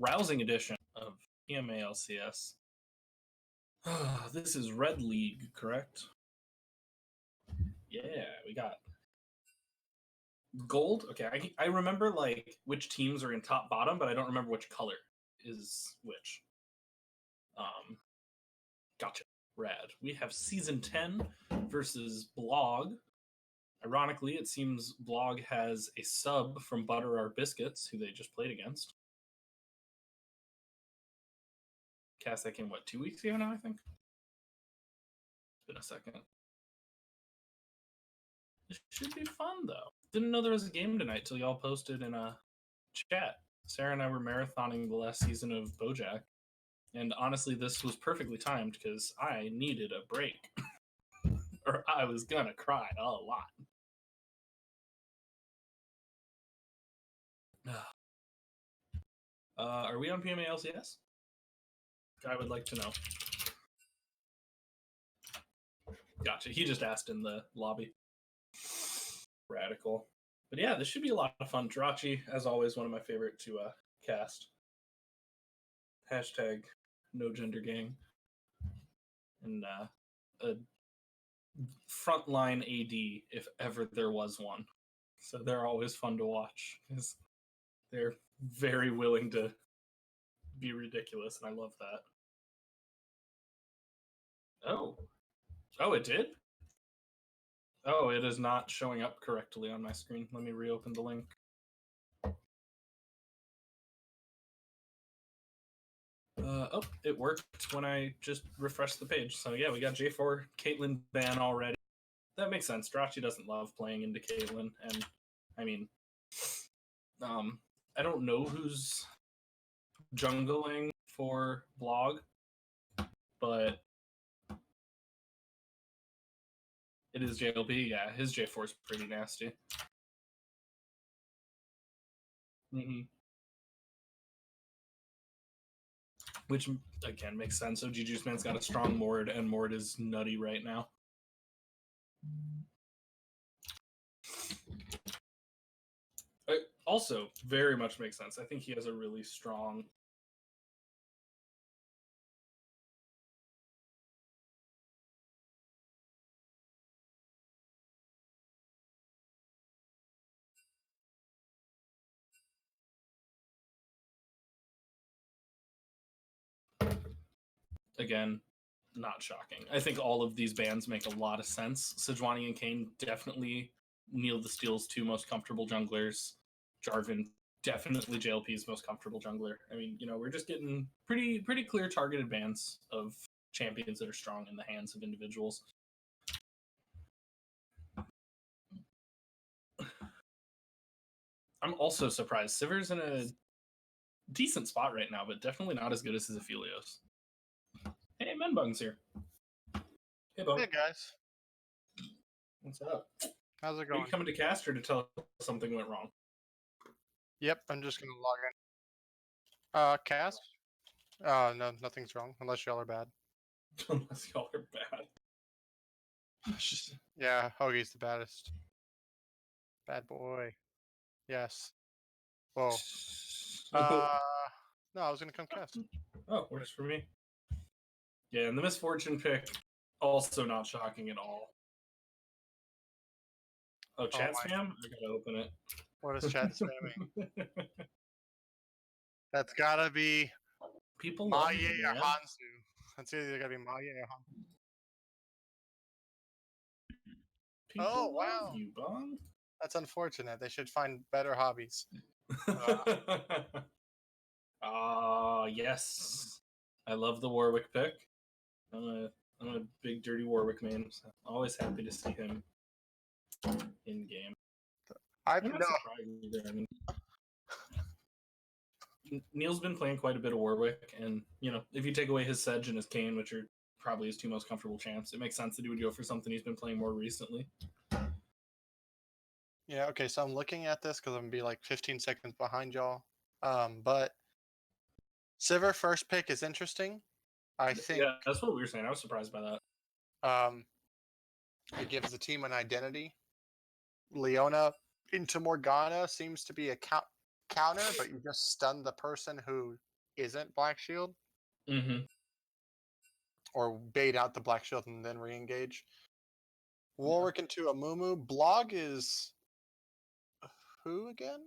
rousing edition of PMA LCS. This is Red League, correct? Yeah, we got gold. Okay, I remember like which teams are in top bottom, but I don't remember which color is which. Gotcha. Rad. We have season 10 versus Blog. Ironically, it seems Blog has a sub from Butter Our Biscuits, who they just played against. Cast that came, what, 2 weeks ago now, I think? It's been a second. It should be fun, though. Didn't know there was a game tonight till y'all posted in a chat. Sarah and I were marathoning the last season of BoJack. And honestly, this was perfectly timed because I needed a break. Or I was gonna cry a lot. Are we on PMA LCS? I would like to know. Gotcha. He just asked in the lobby. Radical. But yeah, this should be a lot of fun. Jirachi, as always, one of my favorite to cast. Hashtag no gender gang. And a frontline AD, if ever there was one. So they're always fun to watch because they're very willing to be ridiculous, and I love that. Oh, it did? Oh, it is not showing up correctly on my screen. Let me reopen the link. Oh, it worked when I just refreshed the page. So yeah, we got J4 Caitlyn ban already. That makes sense. Jirachi doesn't love playing into Caitlyn, and I mean, I don't know who's jungling for Blog, but it is JLB. Yeah, his J4 is pretty nasty. Mm-hmm. Which, again, makes sense. So Juju's Man's got a strong Mord, and Mord is nutty right now. It also very much makes sense. I think he has a really strong... Again, not shocking. I think all of these bans make a lot of sense. Sejuani and Kane definitely Neil the Steel's two most comfortable junglers. Jarvan definitely JLP's most comfortable jungler. I mean, we're just getting pretty clear targeted bans of champions that are strong in the hands of individuals. I'm also surprised. Sivir's in a decent spot right now, but definitely not as good as his Aphelios. Hey, Menbung's here. Hey, Bung. Hey, guys. What's up? How's it Are going? you coming to Caster to tell us something went wrong? Yep, I'm just going to log in. Cast? No, nothing's wrong, unless y'all are bad. Unless y'all are bad. Yeah, Hoagie's the baddest. Bad boy. Yes. Whoa. No, I was going to come cast. Oh, works for me. Yeah, and the Misfortune pick, also not shocking at all. Oh, chat spam? I gotta open it. What is chat spamming? That's gotta be People love Maye you, or man. Hansu. That's either gotta be Maye or Hansu. People love you, Bong. That's unfortunate. They should find better hobbies. Yes. I love the Warwick pick. I'm a big Dirty Warwick man. So always happy to see him in game. I'm not surprised either. I mean, Neil's been playing quite a bit of Warwick, and if you take away his Sedge and his Kayn, which are probably his two most comfortable champs, it makes sense that he would go for something he's been playing more recently. Yeah, okay, so I'm looking at this because I'm going to be like 15 seconds behind y'all. But Sivir first pick is interesting. I think. Yeah, that's what we were saying. I was surprised by that. It gives the team an identity. Leona into Morgana seems to be a counter, but you just stun the person who isn't Black Shield, Mm-hmm. or bait out the Black Shield and then re-engage. Warwick into a Mumu. Blog is who again?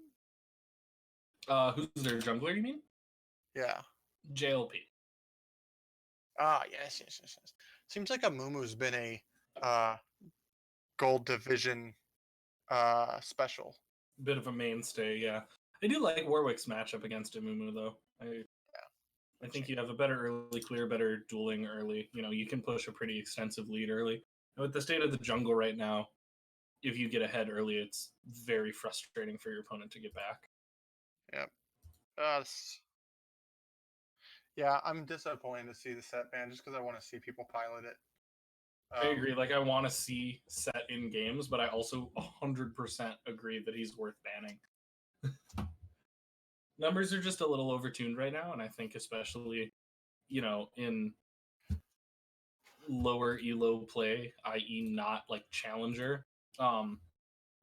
Who's their jungler, you mean? Yeah. JLP. Ah, yes. Seems like a Mumu's been a gold division special. Bit of a mainstay, yeah. I do like Warwick's matchup against Amumu, though. I think you have a better early clear, better dueling early. You know, you can push a pretty extensive lead early. And with the state of the jungle right now, if you get ahead early, it's very frustrating for your opponent to get back. Yep. Yeah, I'm disappointed to see the set ban just because I want to see people pilot it. I agree. Like, I want to see set in games, but I also 100% agree that he's worth banning. Numbers are just a little overtuned right now, and I think especially, you know, in lower elo play, i.e., not like challenger,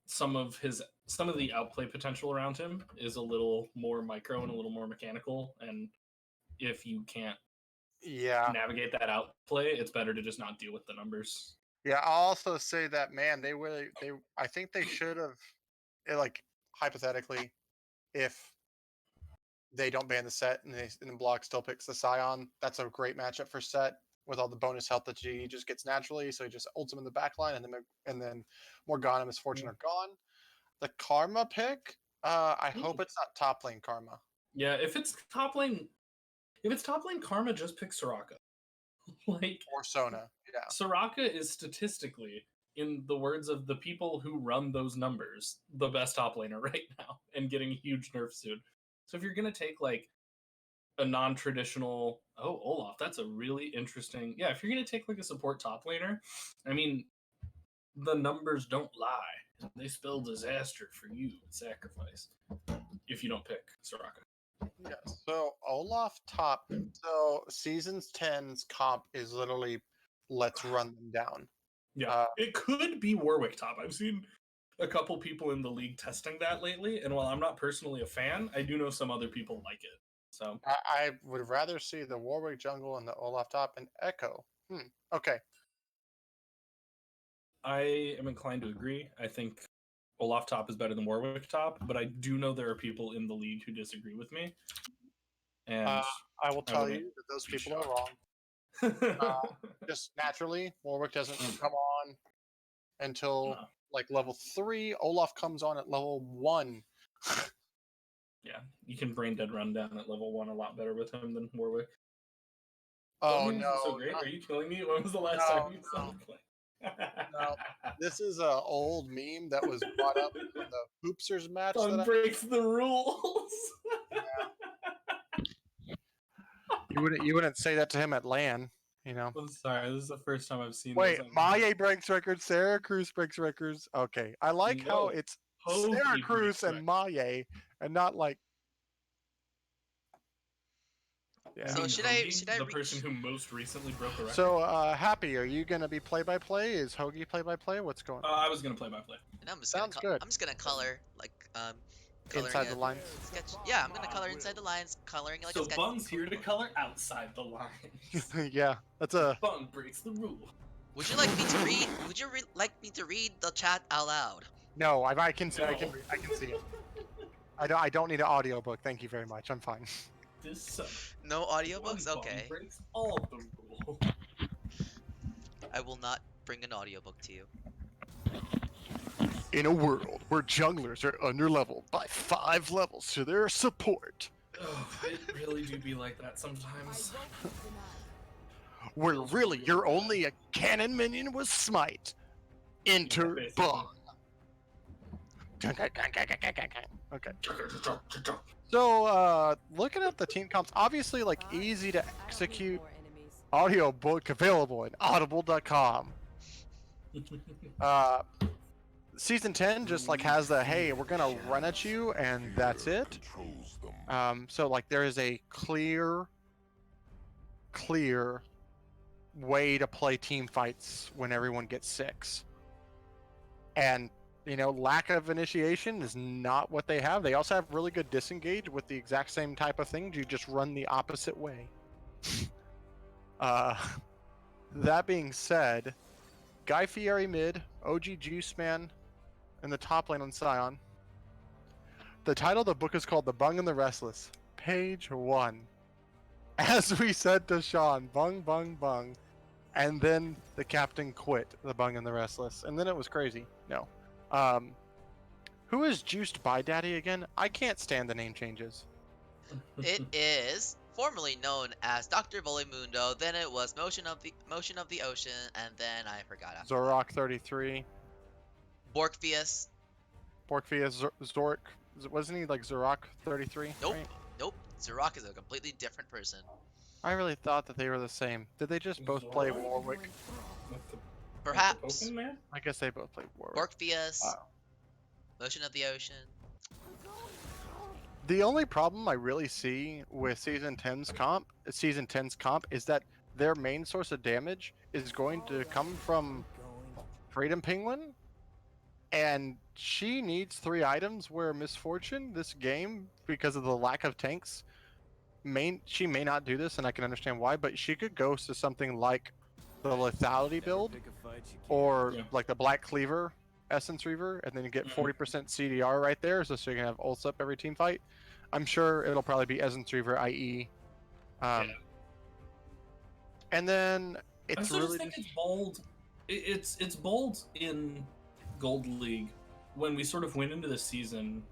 some of the outplay potential around him is a little more micro and a little more mechanical, and if you can't navigate that outplay, it's better to just not deal with the numbers. Yeah, I'll also say that I think they should have, like, hypothetically, if they don't ban the set and the block still picks the Scion, that's a great matchup for set with all the bonus health that he just gets naturally. So he just ults him in the back line, and then Morgana, Miss Fortune are gone. The Karma pick, I hope it's not top lane Karma. Yeah, if it's top lane Karma, just pick Soraka. Like, Or Sona, yeah. Soraka is statistically, in the words of the people who run those numbers, the best top laner right now and getting a huge nerf soon. So if you're going to take like a non-traditional, Olaf, that's a really interesting, yeah, if you're going to take like a support top laner, I mean, the numbers don't lie. They spell disaster for you at sacrifice if you don't pick Soraka. Yes. So Olaf top. So seasons 10's comp is literally let's run them down. Yeah, it could be Warwick top. I've seen a couple people in the league testing that lately, and while I'm not personally a fan, I do know some other people like it. So I would rather see the Warwick jungle and the Olaf top and Echo. Okay. I am inclined to agree. I think Olaf top is better than Warwick top, but I do know there are people in the league who disagree with me. And I will tell you that those people are wrong. Just naturally, Warwick doesn't come on until like level 3. Olaf comes on at level 1. Yeah, you can brain dead run down at level 1 a lot better with him than Warwick. Oh no! So great. Are you killing me? When was the last time you saw him play? No, this is an old meme that was brought up in the Hoopsers match. Fun breaks the rules. Yeah. You wouldn't say that to him at LAN, you know. I'm sorry, this is the first time I've seen. Wait, Maye breaks records. Sarah Cruz breaks records. Okay, I like how it's Sarah Cruz and Maye, and not like. Yeah. So should I the person who most recently broke the record? So Happy, are you gonna be play by play? Is Hoagie play by play? What's going on? I was gonna play by play. And Sounds good. I'm just gonna color like inside the lines. Sketch. Yeah, I'm gonna color inside the lines, coloring like a sketch. So Bun's here to color outside the lines. Yeah, that's a. Bun breaks the rule. Would you like me to read? Would you like me to read the chat out loud? No, I can see. No. I can see it. I don't need an audiobook. Thank you very much. I'm fine. No audiobooks? Okay. Breaks all the rules. I will not bring an audiobook to you. In a world where junglers are underleveled by 5 levels to their support. Oh, it really do be like that sometimes. Where really you're only a cannon minion with smite. Enter Bun. Okay. So, looking at the team comps, obviously, like, easy to execute audiobook available in audible.com. Season 10 just, like, has the, hey, we're gonna run at you, and that's it. So, like, there is a clear way to play team fights when everyone gets 6. And lack of initiation is not what they have. They also have really good disengage with the exact same type of things. You just run the opposite way. uh, that being said, Guy Fieri mid, OG Juice Man in the top lane on Scion. The title of the book is called The Bung and the Restless. Page 1. As we said to Sean, bung, bung, bung. And then the captain quit The Bung and the Restless. And then it was crazy. No. Who is Juiced by Daddy again? I can't stand the name changes. It is formerly known as Dr. Volimundo, then it was Motion of the Ocean, and then I forgot after Zorak 33. that. Borkvius. Borkvia Zork. Wasn't he like Zorak 33? Nope. Right? Nope. Zorak is a completely different person. I really thought that they were the same. Did they just both play Zorak? Warwick? With the Perhaps. Poking Man? I guess they both played Warwick. Borkvius. Wow. Motion of the Ocean. The only problem I really see with Season 10's comp is that their main source of damage is going to come from Freedom Penguin, and she needs 3 items where Misfortune, this game, because of the lack of tanks, she may not do this, and I can understand why, but she could go to something like the Lethality build, or Yeah. like the Black Cleaver Essence Reaver, and then you get 40% CDR right there, so you can have ults up every team fight. I'm sure it'll probably be Essence Reaver, IE. Yeah. And then I it's still really just think it's bold. It's bold in Gold League when we sort of went into the season.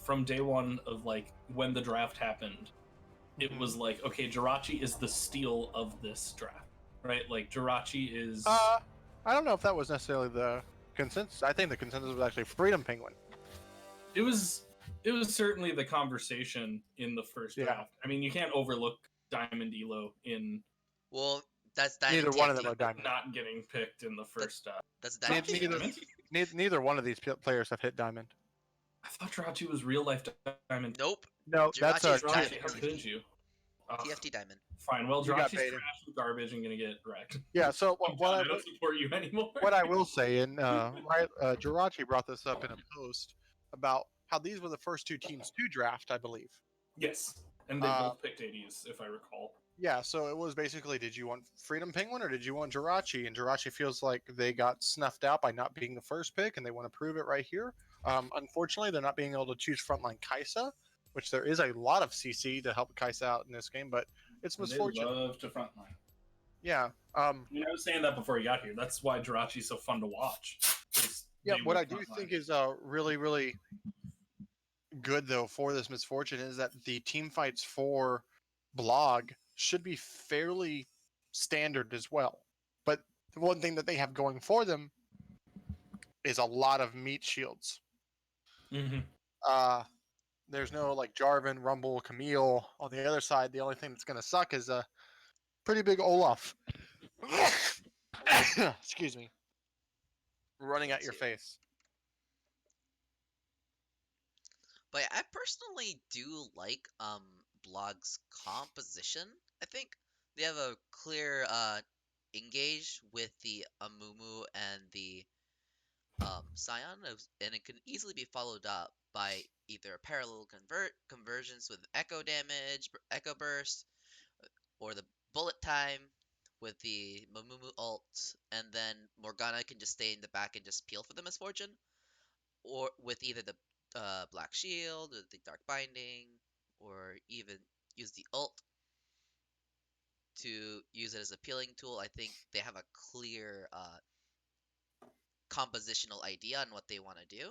From day one of like when the draft happened, it was like, okay, Jirachi is the steal of this draft, right? Like Jirachi is. I don't know if that was necessarily the consensus. I think the consensus was actually Freedom Penguin. It was certainly the conversation in the first draft. I mean, you can't overlook Diamond Elo in Well, that's Diamond Neither one of TFT. them are Diamond. not getting picked in the first. That's Not Diamond Diamond. TFT. Neither one of these players have hit Diamond. I thought Jirachi was real life Diamond. Nope. No, that's Jirachi is Jirachi, Diamond how TFT. could you? Ugh, TFT Diamond. fine. Well, You got Jirachi's baited. trash and garbage and gonna get wrecked. Yeah. So I'm done. I don't support you anymore. what I will say, and Jirachi brought this up in a post about how these were the first 2 teams to draft, I believe. Yes, and they both picked 80s, if I recall. Yeah, so it was basically, did you want Freedom Penguin or did you want Jirachi? And Jirachi feels like they got snuffed out by not being the first pick, and they want to prove it right here. Unfortunately, they're not being able to choose frontline Kaisa, which there is a lot of CC to help Kaisa out in this game, but it's Misfortune. They love to frontline. Yeah. I was saying that before you got here. That's why Jirachi's so fun to watch. Yeah, what I do think is really, really good, though, for this Misfortune is that the team fights for Blog should be fairly standard as well. But the one thing that they have going for them is a lot of meat shields. Mm-hmm. There's no like Jarvan, Rumble, Camille on the other side. The only thing that's going to suck is a pretty big Olaf. Excuse me. Running at your face. But I personally do like Blog's composition. I think they have a clear engage with the Amumu and the Scion, and it can easily be followed up by either parallel conversions with echo damage, echo burst, or the bullet time with the Mamumu ult, and then Morgana can just stay in the back and just peel for the Misfortune, or with either the Black Shield or the Dark Binding, or even use the ult to use it as a peeling tool. I think they have a clear compositional idea on what they want to do.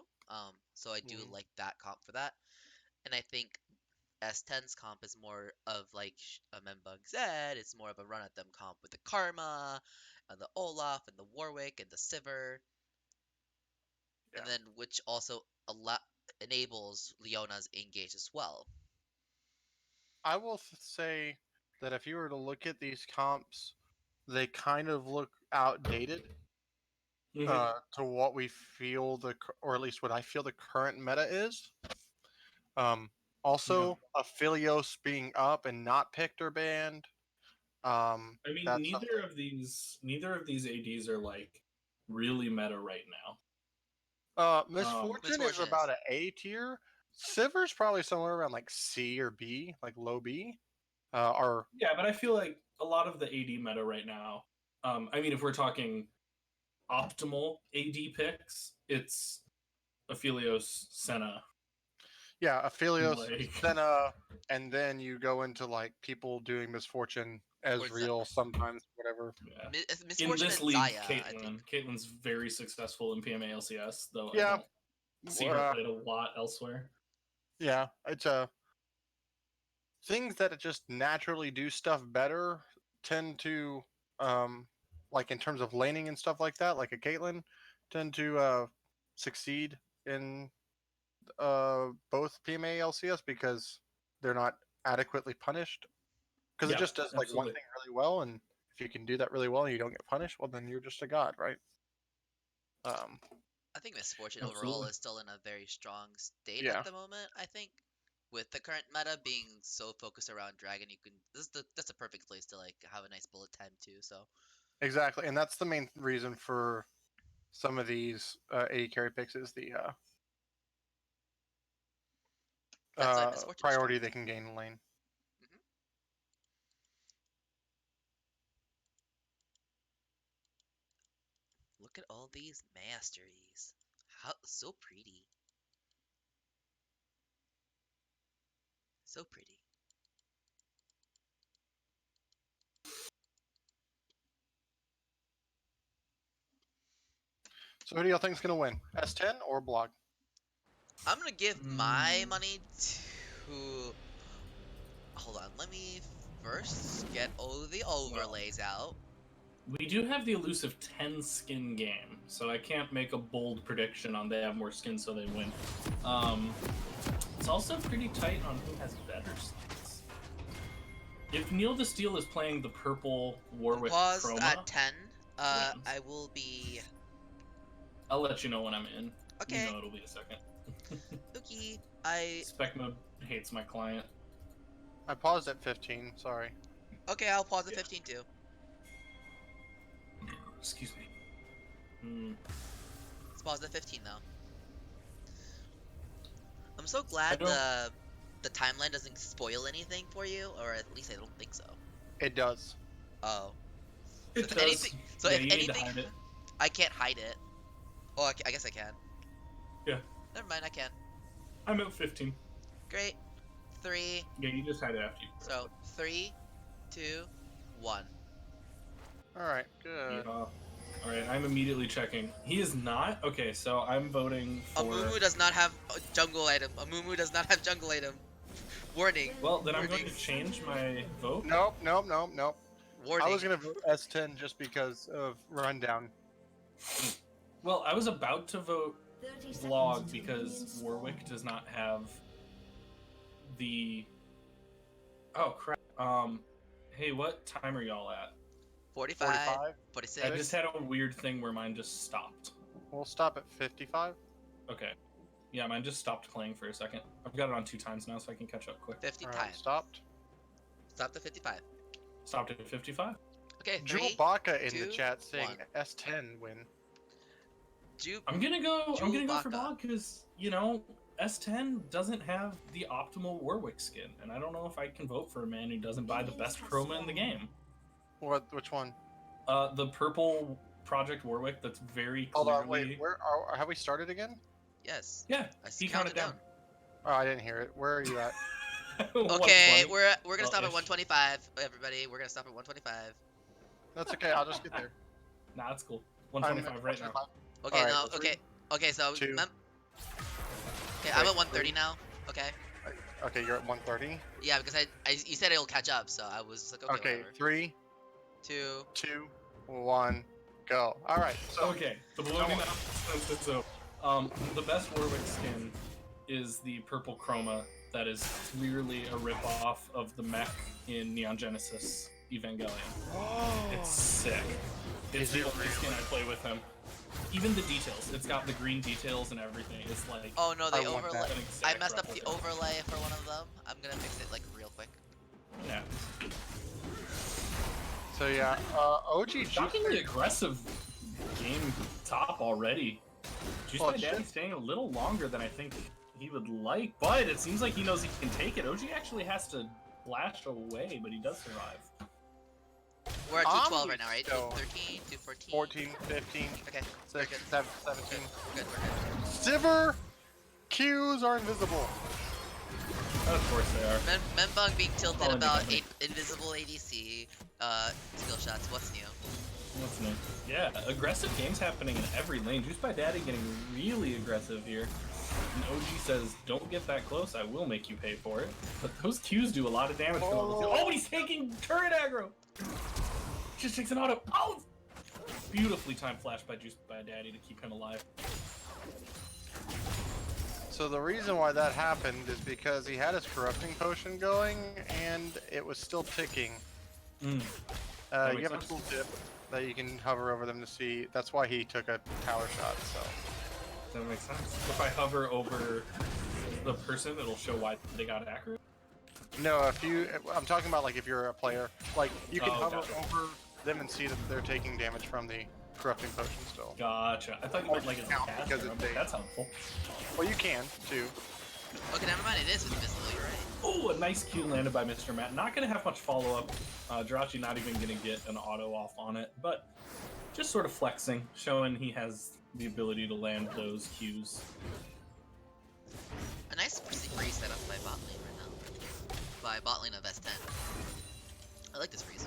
So I do like that comp for that. And I think S10's comp is more of like a Membug Zed. It's more of a run at them comp with the Karma, and the Olaf, and the Warwick, and the Sivir. Yeah. And then which also enables Leona's engage as well. I will say that if you were to look at these comps, they kind of look outdated to what we feel or at least what I feel the current meta is. Also, Aphelios being up and not picked or banned. I mean, neither of these ADs are like really meta right now. Misfortune is Misfortune about an A tier. Silver's probably somewhere around like C or B, like low B. Or Yeah, but I feel like a lot of the AD meta right now. I mean, if we're talking optimal AD picks, it's Aphelios, Senna. yeah, Aphelios, Like, Senna, and then you go into like people doing Misfortune as Or real sometimes, whatever. yeah. In Misfortune this and league, Zaya, I think. Caitlin's very successful in PMA LCS, though I Yeah, don't see her played a lot elsewhere. yeah, it's things that just naturally do stuff better tend to like in terms of laning and stuff like that, like a Caitlyn, tend to succeed in both PMA LCS because they're not adequately punished. Because it Yeah, just does like one absolutely. thing really well, and if you can do that really well and you don't get punished, well then you're just a god, right? I think Misfortune overall Absolutely. is still in a very strong state Yeah. at the moment. I think with the current meta being so focused around Dragon, you can that's a perfect place to like have a nice bullet time too. So Exactly, and that's the main reason for some of these AD carry picks is the that's why Misfortune's strong. priority they can gain in lane. hmm Look at all these masteries. How so pretty. So pretty. So who do y'all think is gonna win, S10 or Blog? I'm gonna give my Mm. money to. Hold on, let me first get all the overlays out. We do have the elusive 10 skin game, so I can't make a bold prediction on they have more skins so they win. It's also pretty tight on who has better skins. If Neil the Steel is playing the purple Warwick Paused Chroma, at 10. wins. I will be. I'll let you know when I'm in. Okay. You know it'll be a second. Okay. Spec mode hates my client. I paused at 15. Sorry. Okay, I'll pause at Yeah. 15 too. Excuse me. Let's pause at 15 now. I'm so glad the timeline doesn't spoil anything for you, or at least I don't think so. It does. Oh. It If does. anything, so Yeah, if you need to anything, hide it. I can't hide it. Oh, I guess I can. Yeah. Never mind, I can. I'm at 15. Great. 3. Yeah, you just hide it after you. So 3, 2, 1. All right. Good. Yeah. All right, I'm immediately checking. He is not. Okay, so I'm voting for. Amumu does not have a jungle item. Amumu does not have jungle item. Warning. Well, then I'm going Warning. to change my vote. Nope. Nope. Nope. Nope. Warning. I was gonna vote S10 just because of rundown. Well, I was about to vote Vlog because Warwick does not have the. Oh crap. Hey, what time are y'all at? 45, 45. 46. I just had a weird thing where mine just stopped. We'll stop at 55. Okay. Yeah, mine just stopped playing for a second. I've got it on 2 times now, so I can catch up quick. 50 All times. right. Stopped. Stop to 55. Stopped at 55. Okay, Jewel 3. Baka in the 2, chat saying 1. S10 win. I'm gonna go for Chewbacca. Vlog because S10 doesn't have the optimal Warwick skin, and I don't know if I can vote for a man who doesn't buy the best chroma in the game. What? Which one? The purple Project Warwick that's very Hold clearly. on. Wait. Where have we started again? Yes. Yeah, I he counted down. Oh, I didn't hear it. Where are you at? Okay, 120. we're gonna stop at 125. Everybody, we're gonna stop at 125. That's okay. I'll just get there. Nah, it's cool. I'm 125 right now. 125. Okay, Alright, no, so okay, okay. So, 2. okay, I'm Wait, at 130 3. now. Okay. Okay, you're at 130. Yeah, because you said it'll catch up, so I was like, okay, Okay, whatever. 3, 2. 2, 1, go. All right. So Okay, the balloon so the best Warwick skin is the purple chroma that is clearly a ripoff of the mech in Neon Genesis Evangelion. It's sick. It's the only skin I play with him. Even the details. It's got the green details and everything. It's like Oh no, I the want overlay. that. an I exact messed up the replica. overlay for one of them. I'm gonna fix it like real quick. Yeah. So yeah, OG Shockingly aggressive game top already. Juice Well, by it Daddy should- staying a little longer than I think he would like, but it seems like he knows he can take it. OG actually has to flash away, but he does survive. We're at 212 right now, right? Omni 213, 214. 14, 15, Okay, 6, 7, 17. we're good. Sivir Qs are invisible. Of course they are. Membung being tilted Probably about becoming- invisible ADC, skill shots. What's new? What's new? Yeah, aggressive games happening in every lane. Juice by Daddy getting really aggressive here. And OG says, don't get that close, I will make you pay for it. But those Qs do a lot of damage. Oh, he's taking turret aggro! Just takes an auto. Oh! Beautifully timed flash by Juice by Daddy to keep him alive. So the reason why that happened is because he had his corrupting potion going and it was still ticking. Mm. You makes have a sense. tooltip that you can hover over them to see. That's why he took a tower shot. So That makes sense. If I hover over the person, it'll show why they got accurate. no, I'm talking about like if you're a player, like you can Oh, hover gotcha. over them and see that they're taking damage from the corrupting potion still. Gotcha. I thought you meant like as a Count caster. because it's I'm like, big. that's helpful. Well, you can too. Okay, never mind. It is invisible. You're right. Oh, a nice Q landed by Mr. Matt. Not going to have much follow-up. Jirachi not even going to get an auto off on it, but just sort of flexing, showing he has the ability to land those Qs. A nice freeze setup by bot lane right now. By bot lane of S10. I like this freeze.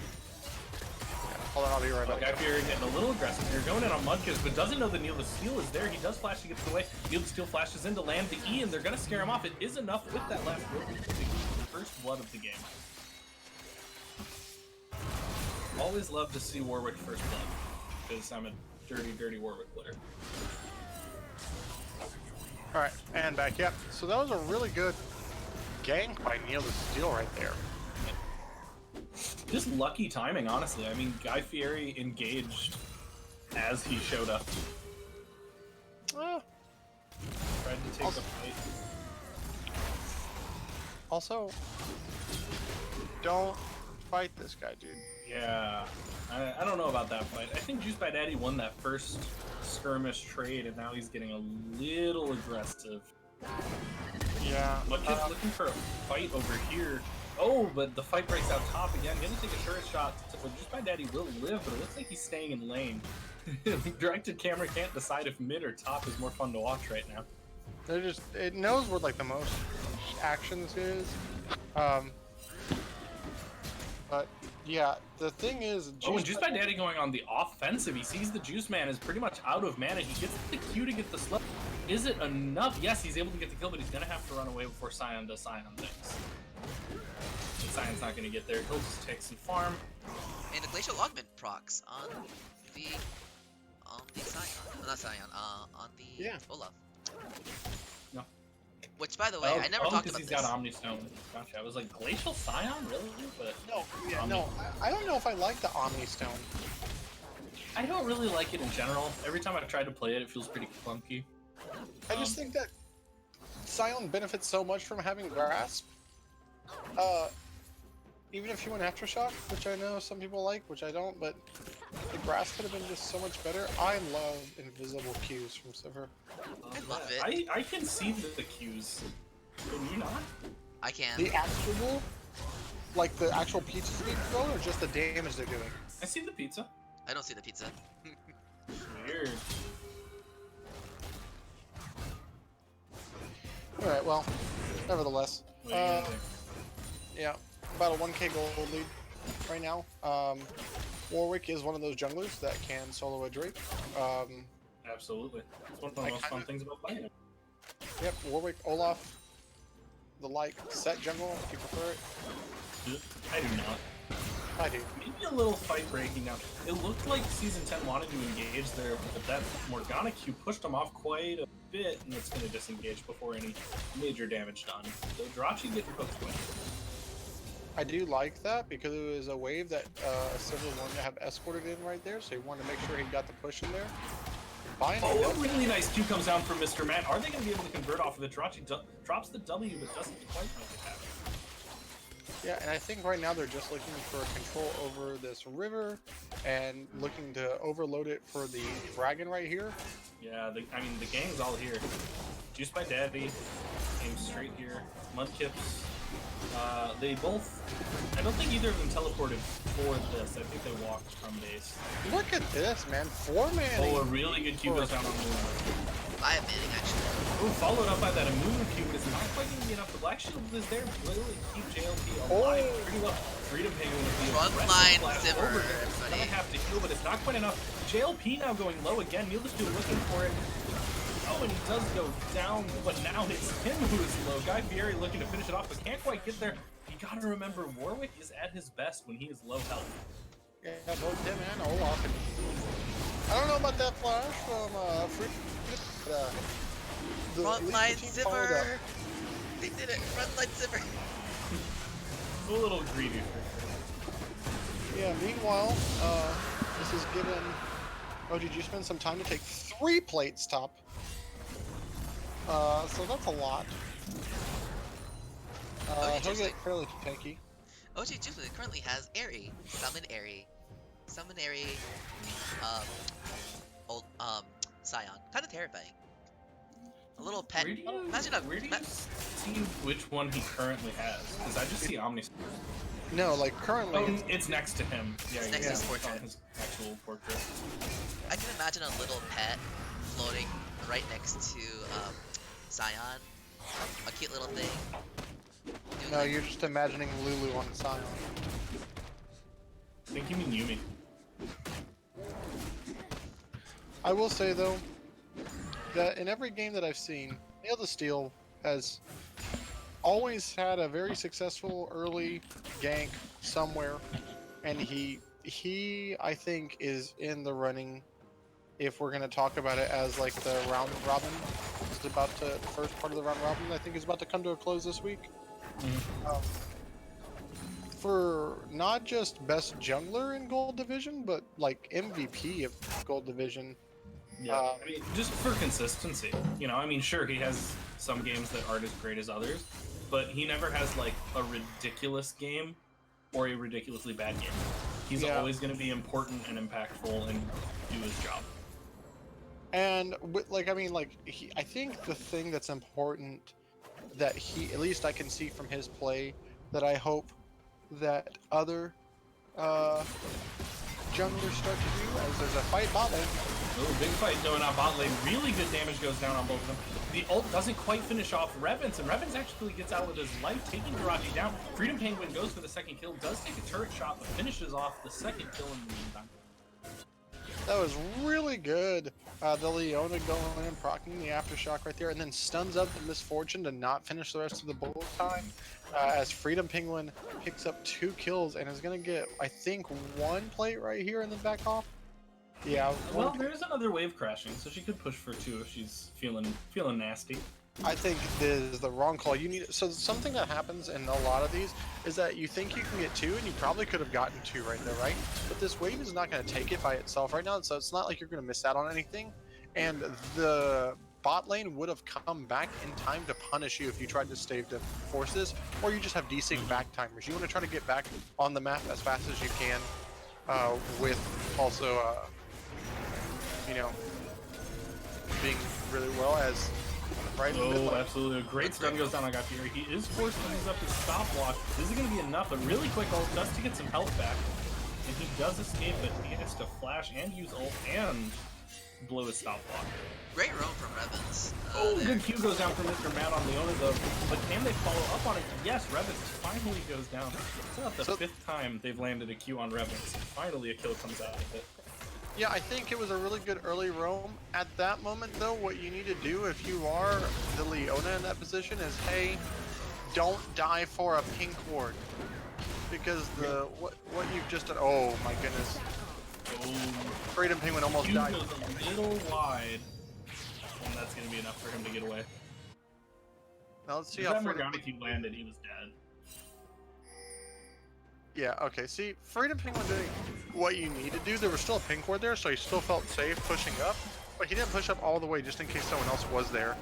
Hold on, I'll be right back. Guy Fury getting a little aggressive here, going in on Mudkiss, but doesn't know that Kneel the Steel is there. He does flash to get away. Kneel the Steel flashes in to land the E, and they're going to scare him off. It is enough with that last blow to get the first blood of the game. Always love to see Warwick first blood, because I'm a dirty, dirty Warwick player. All right, and back. Yep. So that was a really good gank by Neil the Steel right there. Just lucky timing, honestly. I mean, Guy Fieri engaged as he showed up. Well, Tried to take the fight. also, don't fight this guy, dude. Yeah, I don't know about that fight. I think Juice by Daddy won that first skirmish trade, and now he's getting a little aggressive. Yeah. Mudkid's looking for a fight over here. Oh, but the fight breaks out top again. Gonna take a turret shot. But Juice by Daddy will live, but it looks like he's staying in lane. Directed camera can't decide if mid or top is more fun to watch right now. They're just, it knows where like the most action this is. But yeah, the thing is, Oh, and Juice by Daddy going on the offensive. He sees the Juice Man is pretty much out of mana. He gets the Q to get the slow. Is it enough? Yes, he's able to get the kill, but he's gonna have to run away before Sion does Sion things. And Sion's not gonna get there. He'll just take some farm. And the Glacial Augment procs on the Sion. Not Sion, on the Yeah. Olaf. No. Which, by the way, I never talked because about he's this. got Omni Stone. Gotcha. I was like, Glacial Sion? Really? But no, yeah, Omni. no, I don't know if I like the Omni Stone. I don't really like it in general. Every time I've tried to play it, it feels pretty clunky. I just think that Sion benefits so much from having Grasp. Even if you went Aftershock, which I know some people like, which I don't, but the Grasp could have been just so much better. I love invisible Qs from Sivir. I love it. I can see the Qs. Can you not? I can. The actual, like the actual pizzas being thrown, or just the damage they're doing? I see the pizza. I don't see the pizza. Weird. Alright, well, nevertheless. What are you gonna do? Yeah, about a 1k gold lead right now. Warwick is one of those junglers that can solo a Drake. Absolutely. It's one of the I most fun kinda- things about playing it. Yep, Warwick, Olaf, the like set jungle if you prefer it. I do not. I do. Maybe a little fight breaking down. It looked like Season 10 wanted to engage there, but that Morgana Q pushed him off quite a bit, and it's going to disengage before any major damage done. So Jirachi getting hooked with. I do like that because it was a wave that Sivir wanted to have escorted in right there, so he wanted to make sure he got the push in there. Finally, Oh, a really nice Q comes down from Mr. Matt. Are they going to be able to convert off of it? Jirachi drops the W, but doesn't quite make it happen. Yeah, and I think right now they're just looking for control over this river and looking to overload it for the dragon right here. Yeah, I mean, the gang's all here. Juiced by Daddy, came straight here. Mudkips, they both, I don't think either of them teleported for this. I think they walked from base. Look at this, man. 4-man. Oh, a really good Q goes down on Moon. 5-manning, actually. Oh, followed up by that Moon Q, but it's not quite going to be enough. The Black Shield is there to literally keep JLP alive pretty well. Freedom Penguin with the Frontline aggressive Zimmer, over there. It's gonna have to heal, but it's not quite enough. JLP now going low again. Neil is looking for it. Oh, and he does go down, but now it's him who's low. Guy Fieri looking to finish it off, but can't quite get there. You gotta remember, Warwick is at his best when he is low health. Yeah, both him and Olaf. And I don't know about that flash from Frontline Zimmer! They did it! Frontline Zimmer! A little greedy for Yeah, meanwhile, this is given OGG spend some time to take 3 plates top. So that's a lot. He'll get fairly tanky. OG Juice currently has Airy. Summon Airy. Summon Airy. Scion. Kind of terrifying. A little pet. Imagine a where do you see which one he currently has? Because I just see Omni. No, like currently. Oh, it's next to him. Yeah, It's next to his it's portrait. on his actual portrait. I can imagine a little pet floating right next to Scion. A cute little thing. Doing No, like- you're just imagining Lulu on Scion. I think you mean Yumi. I will say though, that in every game that I've seen, Nail to Steel has always had a very successful early gank somewhere, and he I think is in the running. If we're gonna talk about it as like the round robin, it's about to the first part of the round robin. I think is about to come to a close this week. For not just best jungler in Gold Division, but like MVP of Gold Division. Yeah, I mean, just for consistency. You know, I mean, sure, he has some games that aren't as great as others, but he never has like a ridiculous game or a ridiculously bad game. He's always going to be important and impactful and do his job. And like, I mean, like, I think the thing that's important that he, at least I can see from his play, that I hope that other junglers start to do, as there's a fight bot lane. Oh, big fight going on bot lane. Really good damage goes down on both of them. The ult doesn't quite finish off Revens, and Revens actually gets out with his life, taking Jirachi down. Freedom Penguin goes for the second kill, does take a turret shot, but finishes off the second kill in the meantime. That was really good. The Leona going in and proccing the aftershock right there, and then stuns up the Misfortune to not finish the rest of the bullet time. As Freedom Penguin picks up 2 kills and is going to get, I think, 1 plate right here and then back off. Yeah. Well, there's another wave crashing, so she could push for 2 if she's feeling nasty. I think this is the wrong call. You need so something that happens in a lot of these is that you think you can get 2, and you probably could have gotten 2 right there, right? But this wave is not going to take it by itself right now, so it's not like you're going to miss out on anything. And the bot lane would have come back in time to punish you if you tried to stave to force this, or you just have desync back timers. You want to try to get back on the map as fast as you can, with also, you know, being really well as right in the mid Oh, lane. absolutely. A great stun goes down on Guy Fieri. He is forced to use up his stopwatch. This is going to be enough. A really quick ult just to get some health back. And he does escape, but he has to flash and use ult and blow his stopwatch. Great roam from Revens. Oh, There. good Q goes down from Mr. Matt on Leona, though. But can they follow up on it? Yes, Revens finally goes down. It's about the 5th time they've landed a Q on Revens. Finally, a kill comes out of it. Yeah, I think it was a really good early roam. At that moment, though, what you need to do if you are the Leona in that position is, hey, don't die for a pink ward. Because the what you've just done, oh my goodness. Oh, Freedom Penguin almost Q died. goes a little wide. And that's going to be enough for him to get away. Now let's see If how that Freedom... Morgana Q landed, he was dead. Yeah, okay, see, Freedom Penguin doing what you need to do. There was still a pink ward there, so he still felt safe pushing up. But he didn't push up all the way just in case someone else was there.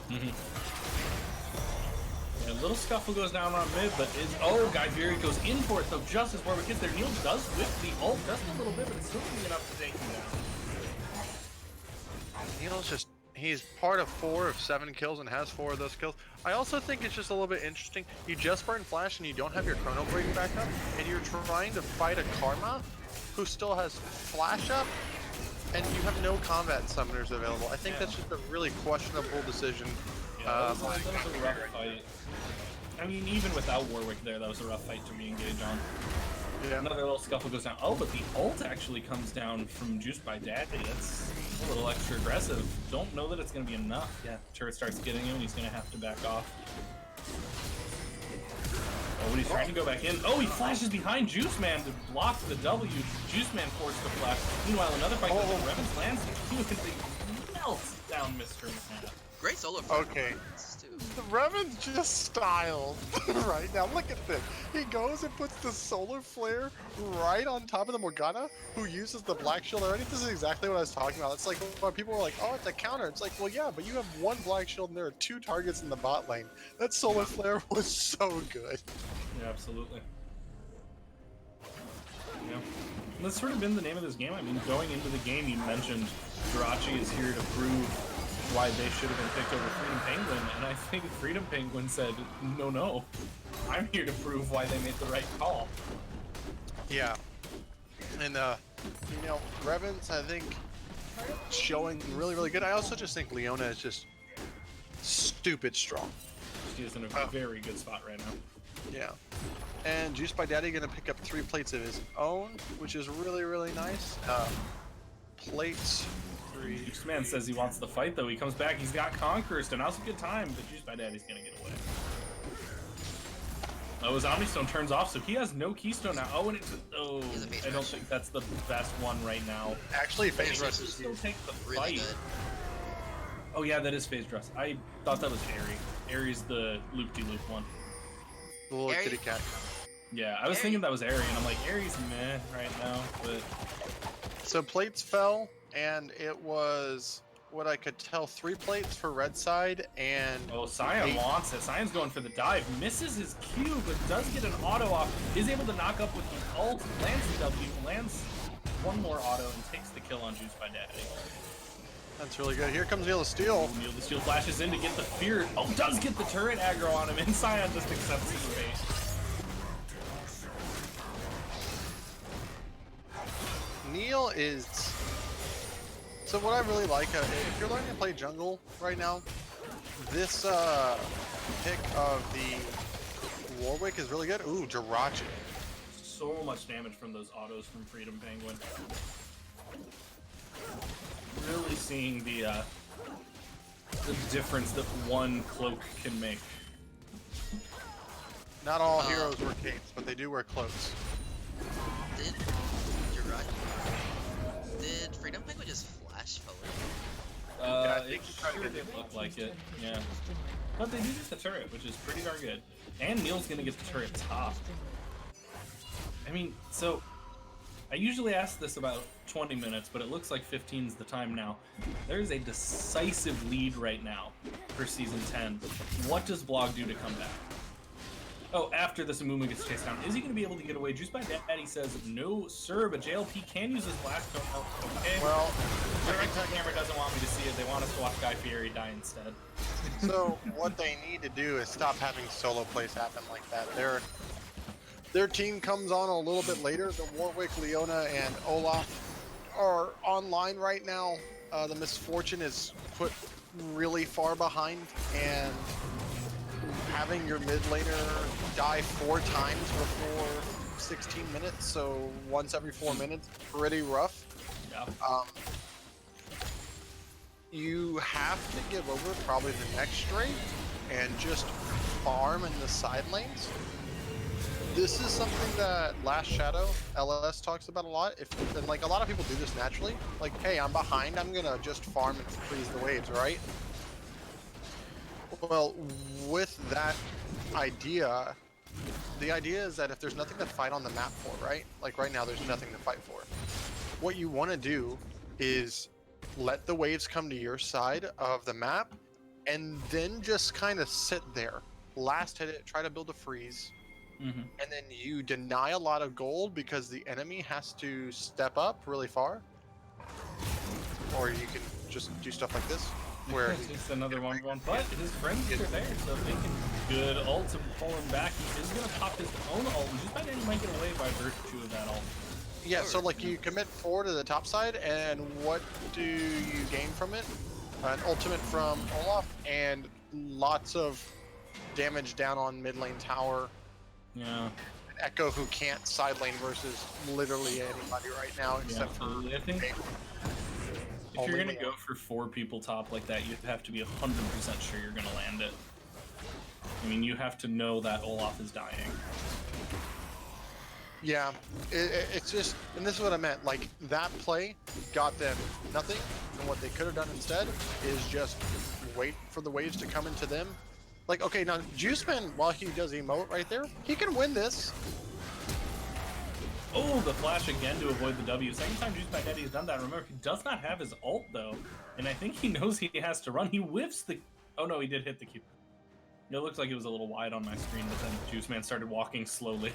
Yeah, A little scuffle goes down around mid, but Guy Fury goes in for it though, just as Warwick gets there. Neil does whip the ult just a little bit, but it's still going to be enough to take him down. Neil's just, he's part of 4 of 7 kills and has 4 of those kills. I also think it's just a little bit interesting. You just burn flash and you don't have your chrono breaking back up, and you're trying to fight a Karma who still has flash up, and you have no combat summoners available. I think that's just a really questionable decision. Yeah, that was a rough fight. I mean, even without Warwick there, that was a rough fight to re-engage on. Yeah. Another little scuffle goes down. Oh, but the ult actually comes down from Juiced by Daddy. That's a little extra aggressive. Don't know that it's going to be enough. Yeah, turret starts getting him, and he's going to have to back off. Oh, but he's trying to go back in. Oh, he flashes behind Juice Man to block the W. Juice Man forced the flash. Meanwhile, another fight goes on. Revens lands the Q, and they melt down Mr. Man. Great solo. Okay. The Revan's just styled right now. Look at this. He goes and puts the solar flare right on top of the Morgana, who uses the black shield already. This is exactly what I was talking about. It's like when people were like, "Oh, it's a counter." It's like, well, yeah, but you have 1 black shield and there are 2 targets in the bot lane. That solar flare was so good. Yeah, absolutely. Yeah. That's sort of been the name of this game. I mean, going into the game, you mentioned Jirachi is here to prove why they should have been picked over Freedom Penguin, and I think Freedom Penguin said, no, I'm here to prove why they made the right call. Yeah. And, you know, Revan's, I think, showing really, really good. I also just think Leona is just stupid strong. She is in a very good spot right now. Yeah. And Juiced by Daddy gonna pick up 3 plates of his own, which is really, really nice. Plates. Juice Man says he wants the fight though. He comes back, he's got Conqueror, so now's a good time, but Juice by Daddy's gonna get away. Oh, his Omnistone turns off, so he has no Keystone now. Oh, and it's I don't think that's the best one right now. Actually, Phase Rush is still take the really fight. good. Oh yeah, that is Phase Rush. I thought that was Aerie. Aerie's the loop-de-loop one. the little Aerie? kitty cat. Yeah, I was thinking that was Aerie, and I'm like, Aerie's meh right now, but So plates fell, and it was what I could tell 3 plates for red side, and oh, Sion wants it. Sion's going for the dive, misses his Q, but does get an auto off. Is able to knock up with the ult, lands the W, lands one more auto, and takes the kill on Juice by Daddy. that's really good. Here comes Neil of Steel. Neil the Steel flashes in to get the fear. Oh, does get the turret aggro on him, and Sion just accepts his fate. Neil is... So what I really like, if you're learning to play jungle right now, this pick of the Warwick is really good. Ooh, Jirachi. So much damage from those autos from Freedom Penguin. Really seeing the difference that one cloak can make. Not all heroes wear capes, but they do wear cloaks. Did Freedom Penguin just flash forward? I think he's trying to sure get didn't look like it. Yeah, but they do get the turret, which is pretty darn good. And Neil's gonna get the turret top. I mean, so I usually ask this about 20 minutes, but it looks like 15 is the time now. There's a decisive lead right now for Season 10. What does Blog do to come back? Oh, after this Amumu gets chased down, is he going to be able to get away? Juiced by Daddy says, no, sir, but JLP can use his blast cone. Oh, okay. Well, the camera doesn't want me to see it. They want us to watch Guy Fieri die instead. so what they need to do is stop having solo plays happen like that. Their team comes on a little bit later. The Warwick, Leona, and Olaf are online right now. The Misfortune is put really far behind, and having your mid laner die 4 times before 16 minutes, so once every 4 minutes, pretty rough. Yeah. You have to give over probably the next straight and just farm in the side lanes. This is something that Last Shadow LS talks about a lot. And like a lot of people do this naturally. Like, hey, I'm behind, I'm gonna just farm and freeze the waves, right? Well, with that idea, the idea is that if there's nothing to fight on the map for, right? Like right now, there's nothing to fight for. What you want to do is let the waves come to your side of the map and then just kind of sit there last hit it, try to build a freeze, Mm-hmm. and then you deny a lot of gold because the enemy has to step up really far. Or you can just do stuff like this, where It's just another 1v1, but his friends are there, so if they can good ult to pull him back, he is gonna pop his own ult, and just by then he might get away by virtue of that ult. yeah. So like you commit forward to the top side, and what do you gain from it? An ultimate from Olaf and lots of damage down on mid lane tower. Yeah. An Echo who can't side lane versus literally anybody right now except for. Absolutely. I think if you're gonna go for 4 people top like that, you have to be 100% sure you're gonna land it. I mean, you have to know that Olaf is dying. Yeah, it's just, and this is what I meant. Like that play got them nothing, and what they could have done instead is just wait for the waves to come into them. Like, okay, now Juiceman, while he does emote right there, he can win this. Oh, the flash again to avoid the W. Second time Juiceman Daddy has done that. Remember, he does not have his ult though, and I think he knows he has to run. He whiffs the. Oh no, he did hit the Q. It looks like it was a little wide on my screen, but then Juiceman started walking slowly.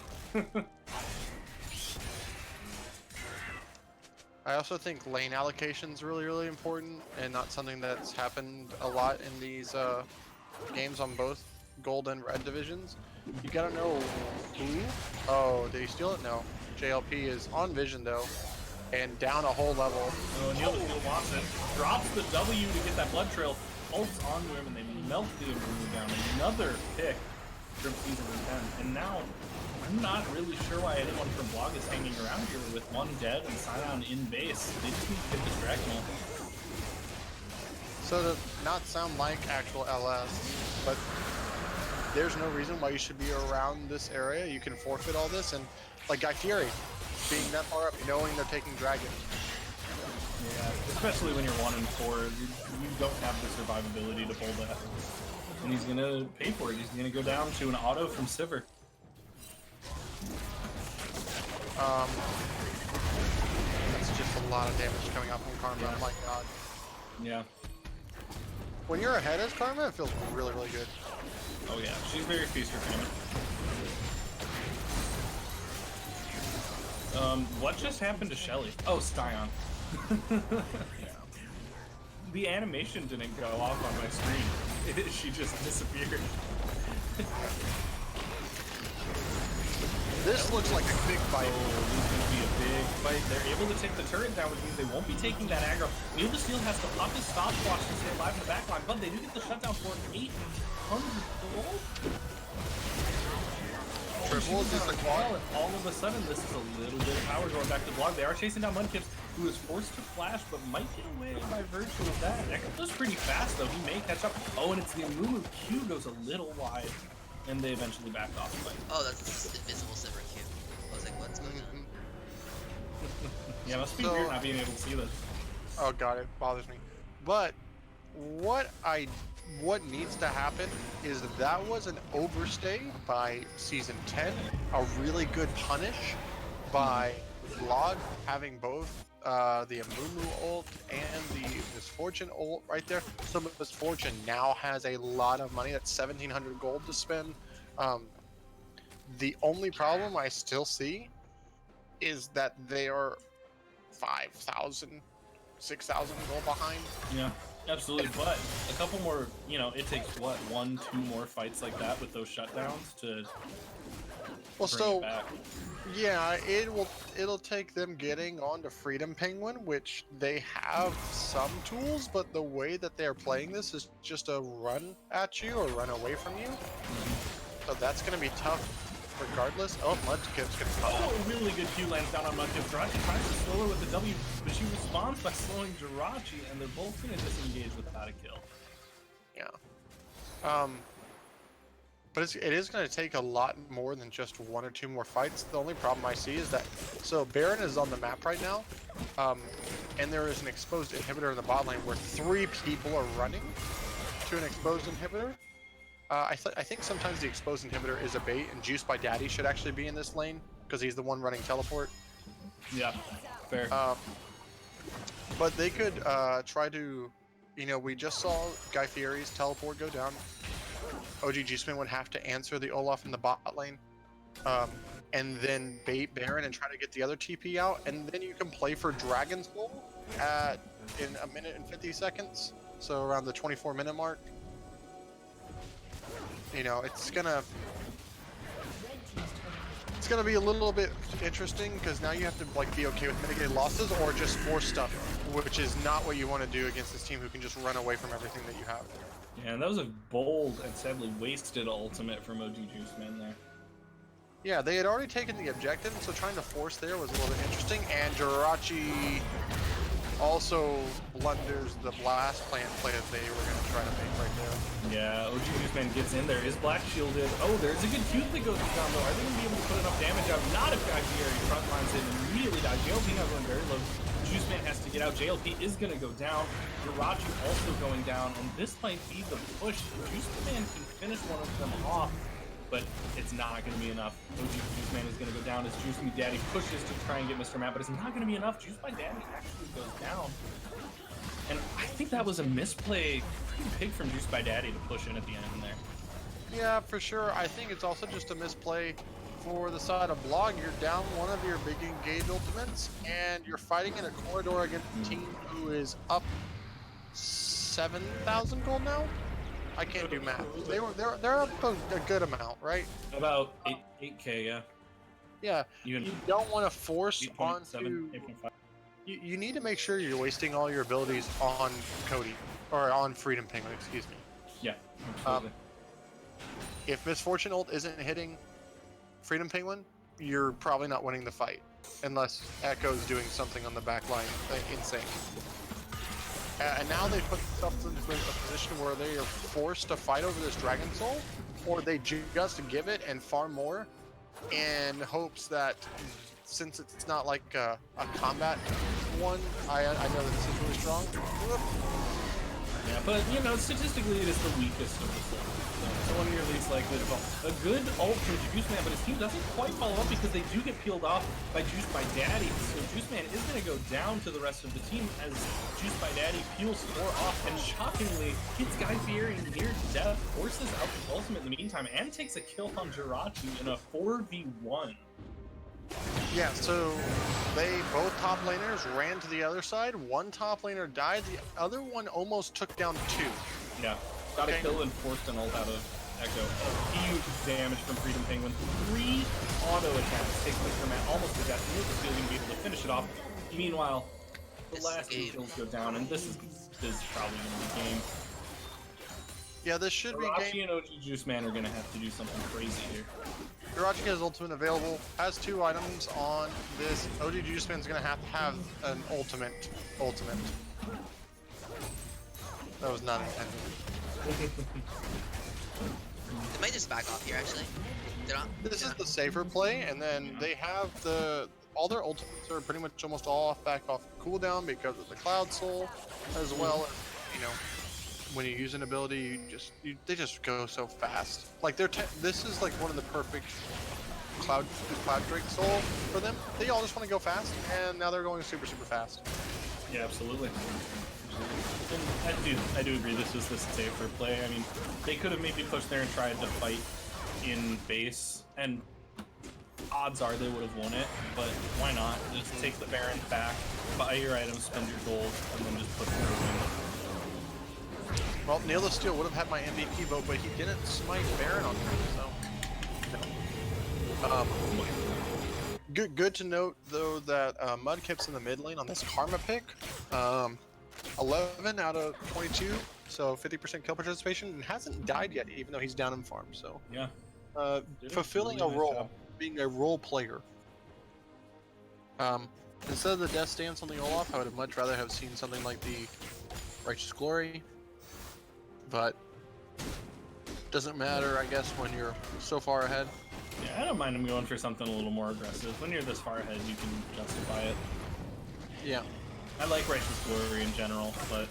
I also think lane allocation is really, really important, and not something that's happened a lot in these games on both gold and red divisions. You gotta know who. Oh, did he steal it? No. JLP is on vision though, and down a whole level. Oh, Neil still wants it. Drops the W to get that blood trail. Ults onto him, and they melt the Amumu down. Another pick from Season 10. And now, I'm not really sure why anyone from Blog is hanging around here with one dead and Scion in base. They just need to get this Dragon ult. So to not sound like actual LS, but there's no reason why you should be around this area. You can forfeit all this, and like Guy Fieri, being that far up, knowing they're taking Dragon. Yeah, especially when you're 1 and 4, you don't have the survivability to pull that. And he's gonna pay for it. He's gonna go down to an auto from Sivir. That's just a lot of damage coming out from Karma. Yeah. Oh my god. Yeah. When you're ahead as Karma, it feels really, really good. Oh yeah, she's very feast or famine. What just happened to Shelly? Oh, Scion. The animation didn't go off on my screen. She just disappeared. This looks like a big fight. Oh, this is gonna be a big fight. They're able to take the turret down, which means they won't be taking that aggro. Neil the Steel has to pop his stopwatch to stay alive in the backline, but they do get the shutdown for 800 gold. Triple is just a quad. And all of a sudden, this is a little bit of power going back to Blog. They are chasing down Mudkips, who is forced to flash, but might get away by virtue of that. Echo's pretty fast, though. He may catch up. Oh, and it's the Amumu Q goes a little wide, and they eventually back off. But... Oh, that's this invisible Sivir Q. I was like, what's going on? Yeah, must be So- weird not being able to see this. Oh god, it bothers me. But what needs to happen is that was an overstay by Season 10, a really good punish by Vlog having both the Amumu ult and the Misfortune ult right there. So Misfortune now has a lot of money. That's 1,700 gold to spend. The only problem I still see is that they are 5,000, 6,000 gold behind. Yeah, absolutely. But a couple more, you know, it takes what, 1, 2 more fights like that with those shutdowns to Well, bring so it back. yeah, it'll take them getting onto Freedom Penguin, which they have some tools, but the way that they're playing this is just a run at you or run away from you. So that's gonna be tough regardless. Oh, Mudkip's gonna come out. Oh, really good Q lands down on Mudkip. Jirachi tries to slow her with the W, but she responds by slowing Jirachi, and they're both gonna disengage without a kill. Yeah. But it is going to take a lot more than just 1 or 2 more fights. The only problem I see is that, so Baron is on the map right now, and there is an exposed inhibitor in the bot lane where 3 people are running to an exposed inhibitor. I think sometimes the exposed inhibitor is a bait, and Juice by Daddy should actually be in this lane because he's the one running teleport. Yeah, fair. But they could try to, you know, we just saw Guy Fieri's teleport go down. OG Juiceman would have to answer the Olaf in the bot lane, and then bait Baron and try to get the other TP out, and then you can play for Dragon's Soul in 1 minute and 50 seconds, so around the 24-minute mark. You know, it's gonna be a little bit interesting because now you have to like be okay with mitigated losses or just force stuff, which is not what you want to do against this team who can just run away from everything that you have. Yeah, and that was a bold and sadly wasted ultimate from OG Juiceman there. Yeah, they had already taken the objective, so trying to force there was a little bit interesting, and Jirachi also blunders the blast plant play that they were going to try to make right there. Yeah, OG Juiceman gets in there, is black shielded. Oh, there's a good Q that goes down though. Are they going to be able to put enough damage out? Not if Guy Fieri front lines in and really dies. JLP now going very low. Juiceman has to get out. JLP is going to go down. Jirachi also going down, and this might be the push. Juiceman can finish one of them off, but it's not going to be enough. OG Juiceman is going to go down as Juice Me Daddy pushes to try and get Mr. Matt, but it's not going to be enough. Juice by Daddy actually goes down. And I think that was a misplay pretty big from Juice by Daddy to push in at the end there. Yeah, for sure. I think it's also just a misplay for the side of Blog. You're down one of your big engage ultimates, and you're fighting in a corridor against a team who is up 7,000 gold now. I can't do math. They're up a good amount, right? About 8K, yeah. Yeah. Even you don't want to force 8.7, onto. 8.5. You need to make sure you're wasting all your abilities on Cody or on Freedom Penguin. Excuse me. Yeah, absolutely. If Misfortune ult isn't hitting Freedom Penguin, you're probably not winning the fight unless Echo's doing something on the back line insane. And now they put themselves into a position where they are forced to fight over this Dragon Soul, or they just give it and farm more in hopes that, since it's not like a combat one, I know that this is really strong. Yeah, but you know, statistically it is the weakest of the four. So one of your least likely to fall. A good ult from Juiceman, but his team doesn't quite follow up because they do get peeled off by Juice by Daddy. So Juiceman is going to go down to the rest of the team as Juice by Daddy peels 4 off and shockingly hits Guy Fieri near death, forces out the ultimate in the meantime, and takes a kill on Jirachi in a 4v1. Yeah, so they both top laners ran to the other side. One top laner died. The other one almost took down 2. Yeah, got a kill and forced an ult out of Echo. Huge damage from Freedom Penguin. 3 auto attacks takes Mr. Matt almost to death. He is still going to be able to finish it off. Meanwhile, the last 2 kills go down, and this is probably going to be game. Yeah, this should be Jirachi game. and OG Juiceman are going to have to do something crazy here. Jirachi has ultimate available, has 2 items on this. OG Juiceman's gonna have to have an ultimate. That was not intended. They might just back off here, actually. They're not. This is the safer play, and then they have all their ultimates are pretty much almost all back off cooldown because of the Cloud Soul, as well as, you know, when you use an ability, they just go so fast. Like this is like one of the perfect Cloud Drake Soul for them. They all just want to go fast, and now they're going super fast. Yeah, absolutely. And I do agree. This was the safer play. I mean, they could have maybe pushed there and tried to fight in base, and odds are they would have won it. But why not? Just take the Baron back, buy your items, spend your gold, and then just put them in. Well, Neil of Steel would have had my MVP vote, but he didn't smite Baron on me, so. Good to note though that Mudkip's in the mid lane on this Karma pick. 11 out of 22, so 50% kill participation, and hasn't died yet, even though he's down in farm. So yeah, fulfilling a role, being a role player. Instead of the Death Stance on the Olaf, I would have much rather have seen something like the Righteous Glory. But doesn't matter, I guess, when you're so far ahead. Yeah, I don't mind him going for something a little more aggressive. When you're this far ahead, you can justify it. Yeah. I like Righteous Glory in general, but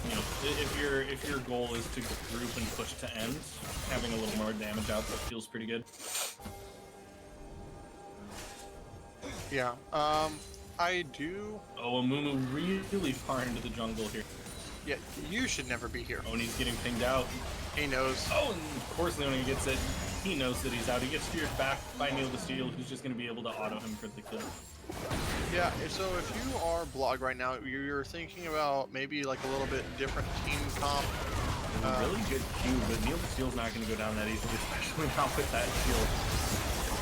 you know, if your goal is to group and push to end, having a little more damage output feels pretty good. Yeah. I do. Oh, Amumu really far into the jungle here. Yeah, you should never be here. Oni's getting pinged out. He knows. Oh, and of course Leone gets it. He knows that he's out. He gets feared back by Neil the Steel, who's just going to be able to auto him for the kill. Yeah, so if you are Blog right now, you're thinking about maybe like a little bit different team comp. Really good Q, but Neil the Steel's not going to go down that easily, especially not with that shield.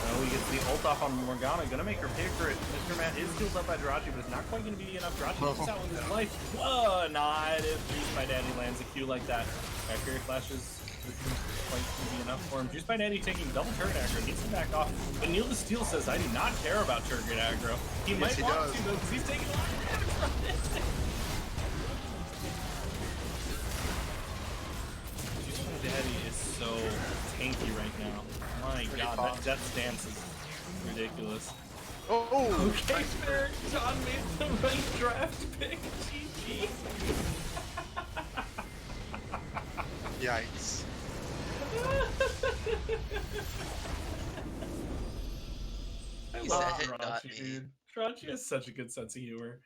So he gets the ult off on Morgana, going to make her pay for it. Mr. Matt is killed up by Jirachi, but it's not quite going to be enough. Jirachi gets out with his life. Whoa, not if Juice by Daddy lands a Q like that. Accurate flashes isn't quite going to be enough for him. Juice by Daddy taking double turret aggro, needs to back off. But Neil the Steel says, I do not care about turret aggro. He might want to, though, because he's taking a lot of damage from it. Daddy is so tanky right now. My god, that death stance is ridiculous. Oh, Okay, fair. John made the right draft pick. GG. Yikes. I He love said it, not Jirachi, me. dude. Jirachi has such a good sense of humor.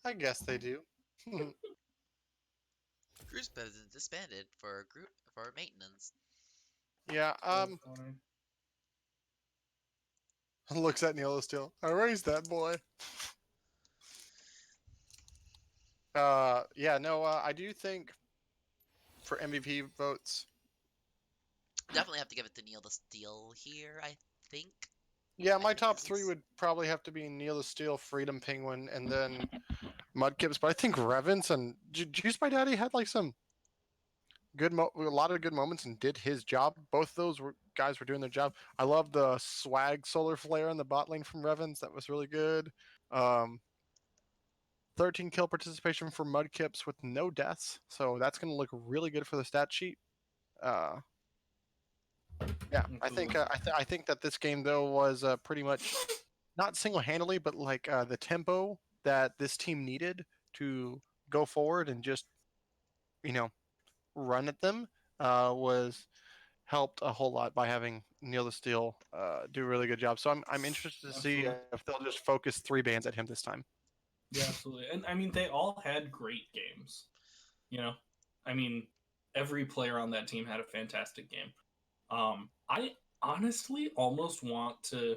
I guess they do. Cruise Bev disbanded for maintenance. Yeah, looks at Neil still. I raised that boy. Yeah, no, I do think for MVP votes, Definitely have to give it to Neil the Steel here, I think. yeah, I my think top this three is- would probably have to be Neil the Steel, Freedom Penguin, and then Mudkips. But I think Revens and Juice by Daddy had like some a lot of good moments and did his job. Both those guys were doing their job. I love the swag solar flare in the bot lane from Revens. That was really good. 13 kill participation for Mudkips with no deaths, so that's going to look really good for the stat sheet. Yeah, I think I think that this game though was pretty much not single-handedly, but like the tempo that this team needed to go forward and just run at them was helped a whole lot by having Neil the Steel do a really good job. So I'm interested to see Absolutely. if they'll just focus 3 bans at him this time. Yeah, absolutely. And I mean, they all had great games. You know, I mean, every player on that team had a fantastic game. I honestly almost want to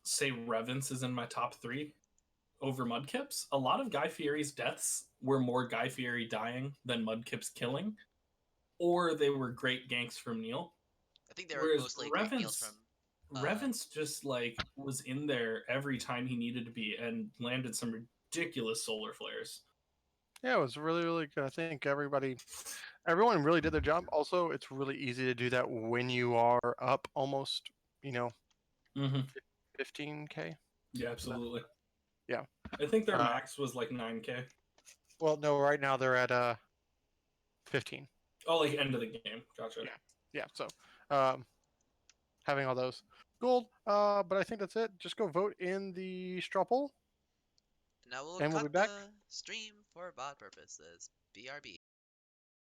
say Revens is in my top 3 over Mudkips. A lot of Guy Fieri's deaths were more Guy Fieri dying than Mudkips killing, or they were great ganks from Neil. I think they were Whereas mostly great meals from. Revens just like was in there every time he needed to be and landed some ridiculous solar flares. Yeah, it was really, really good. I think everyone really did their job. Also, it's really easy to do that when you are up almost, Mm-hmm. 15k. Yeah, absolutely. Yeah. I think their max was like 9k. Well, no, right now they're at 15. Oh, like end of the game. Gotcha. Yeah. So, having all those gold. But I think that's it. Just go vote in the straw poll. Now we'll And we'll cut be back. the stream for bot purposes. BRB.